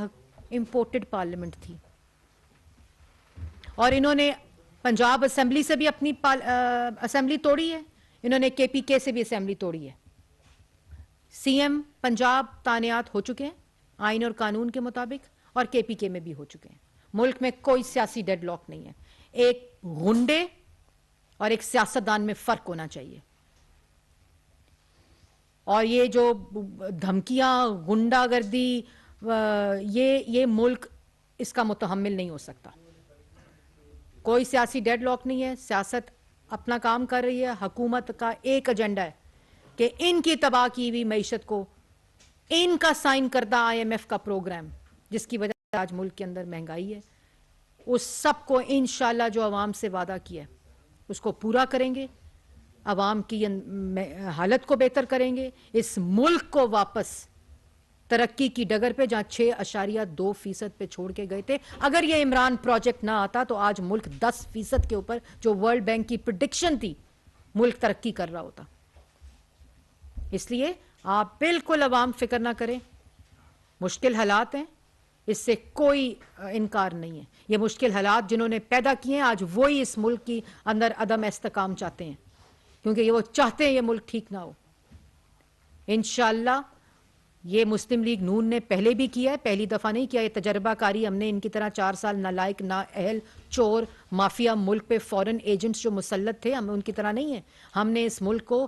इंपोर्टेड पार्लियामेंट थी। और इन्होंने पंजाब असेंबली से भी अपनी असेंबली तोड़ी है, इन्होंने केपीके से भी असेंबली तोड़ी है। सीएम पंजाब तानियात हो चुके हैं आइन और कानून के मुताबिक, और केपीके में भी हो चुके हैं। मुल्क में कोई सियासी डेडलॉक नहीं है। एक गुंडे और एक सियासतदान में फर्क होना चाहिए। और ये जो धमकियां, गुंडागर्दी, ये मुल्क इसका मुतहम्मिल नहीं हो सकता। कोई सियासी डेडलॉक नहीं है, सियासत अपना काम कर रही है। हुकूमत का एक एजेंडा है कि इनकी तबाह की हुई मईशत को, इनका साइन करदा IMF का प्रोग्राम जिसकी वजह से आज मुल्क के अंदर महंगाई है, उस सब को इंशाल्लाह जो अवाम से वादा किया है उसको पूरा करेंगे। अवाम की हालत को बेहतर करेंगे। इस मुल्क को वापस तरक्की की डगर पे जहां 6.2% पे छोड़ के गए थे, अगर ये इमरान प्रोजेक्ट ना आता तो आज मुल्क 10% के ऊपर, जो वर्ल्ड बैंक की प्रेडिक्शन थी, मुल्क तरक्की कर रहा होता। इसलिए आप बिल्कुल अवाम फिक्र ना करें। मुश्किल हालात हैं, इससे कोई इनकार नहीं है। ये मुश्किल हालात जिन्होंने पैदा किए हैं, आज वही इस मुल्क की अंदर अदम इस्तेकाम चाहते हैं, क्योंकि वो चाहते हैं ये मुल्क ठीक ना हो। इंशाअल्लाह ये मुस्लिम लीग नून ने पहले भी किया है, पहली दफा नहीं किया। ये तजर्बाकारी हमने इनकी तरह 4 साल नालायक, नाअहल, चोर, माफिया मुल्क पे फॉरेन एजेंट्स जो मुसल्लत थे, हम उनकी तरह नहीं है। हमने इस मुल्क को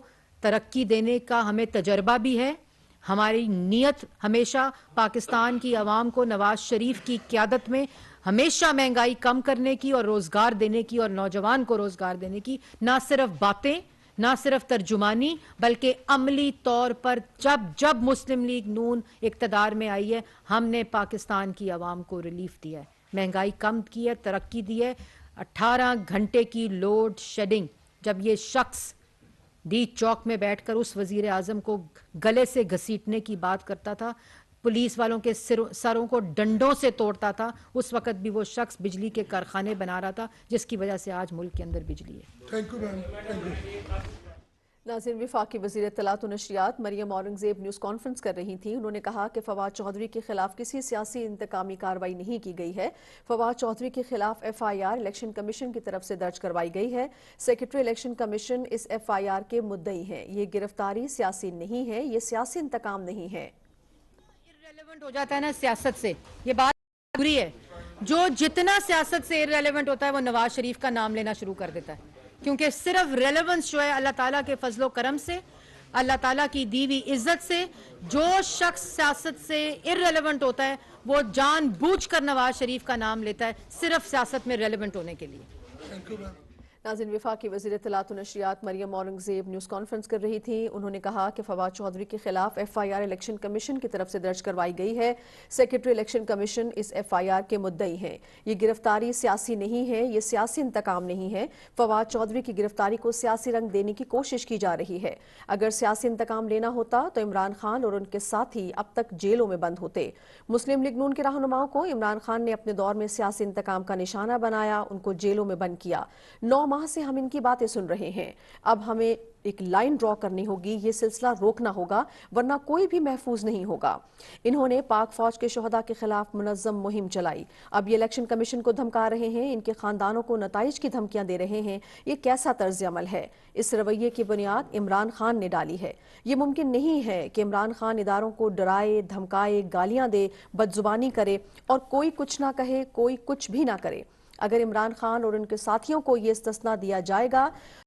तरक्की देने का हमें तजर्बा भी है। हमारी नीयत हमेशा पाकिस्तान की आवाम को नवाज शरीफ की क़यादत में हमेशा महंगाई कम करने की और रोजगार देने की और नौजवान को रोजगार देने की, ना सिर्फ बातें, ना सिर्फ तर्जुमानी, बल्कि अमली तौर पर जब मुस्लिम लीग नून इक़्तिदार में आई है, हमने पाकिस्तान की आवाम को रिलीफ दिया है, महंगाई कम की है, तरक्की दी है। 18 घंटे की लोड शेडिंग, जब ये शख्स डी चौक में बैठकर उस वजीर आजम को गले से घसीटने की बात करता था, पुलिस वालों के सरों को डंडों से तोड़ता था, उस वक्त भी वो शख्स बिजली के कारखाने बना रहा था, जिसकी वजह से आज मुल्क के अंदर बिजली है। Thank you ma'am, thank you. नाज़रीन, वफाकी वज़ीर इत्तलात व नशरियात मरियम औरंगज़ेब न्यूज़ कॉन्फ्रेंस कर रही थी। उन्होंने कहा कि फवाद चौधरी के खिलाफ किसी सियासी इंतकामी कार्रवाई नहीं की गई है। फवाद चौधरी के खिलाफ FIR इलेक्शन कमीशन की तरफ से दर्ज करवाई गई है। सेक्रेटरी इलेक्शन कमीशन इस FIR के मुद्दई हैं। ये गिरफ्तारी सियासी नहीं है, ये सियासी इंतकाम नहीं है। इर्रेलेवेंट हो जाता है ना सियासत से, ये बात बुरी है। जो जितना सियासत से इर्रेलेवेंट होता है वो नवाज शरीफ का नाम लेना शुरू कर देता है, क्योंकि सिर्फ रेलेवेंस जो है अल्लाह ताला के फजलो करम से, अल्लाह ताला की दी हुई इज्जत से। जो शख्स सियासत से इर्रेलेवेंट होता है वो जानबूझकर नवाज शरीफ का नाम लेता है, सिर्फ सियासत में रेलेवेंट होने के लिए। Thank you ma'am. नाज़रीन, वफाकी वज़ीर इत्तलात व नशरियात मरियम औरंगज़ेब न्यूज़ कॉन्फ्रेंस कर रही थी। उन्होंने कहा कि फवाद चौधरी के खिलाफ FIR इलेक्शन कमीशन की तरफ से दर्ज करवाई गई है। सेक्रेटरी इलेक्शन कमीशन इस FIR के मुद्दई हैं। ये गिरफ्तारी सियासी नहीं है, ये सियासी इंतकाम नहीं है। फवाद चौधरी की गिरफ्तारी को सियासी रंग देने की कोशिश की जा रही है। अगर सियासी इंतकाम लेना होता तो इमरान खान और उनके साथी अब तक जेलों में बंद होते। मुस्लिम लीग नून के रहनुमाओं को इमरान खान ने अपने दौर में सियासी इंतकाम का निशाना बनाया, उनको जेलों में बंद किया। 9 माह से हम इनकी बातें सुन रहे हैं। अब हमें एक लाइन ड्रॉ करनी होगी, ये सिलसिला रोकना होगा, वरना कोई भी महफूज नहीं होगा। इन्होंने पाक फौज के शोहदा के खिलाफ मुनज़्ज़म मुहिम चलाई, अब ये इलेक्शन कमीशन को धमका रहे हैं, इनके खानदानों को नताइज की धमकियां दे रहे हैं। ये कैसा तर्ज अमल है? इस रवैये की बुनियाद इमरान खान ने डाली है। ये मुमकिन नहीं है कि इमरान खान इदारों को डराए, धमकाए, गालियां दे, बदजुबानी करे और कोई कुछ ना कहे, कोई कुछ भी ना करे। अगर इमरान खान और उनके साथियों को ये इस्तिस्ना दिया जाएगा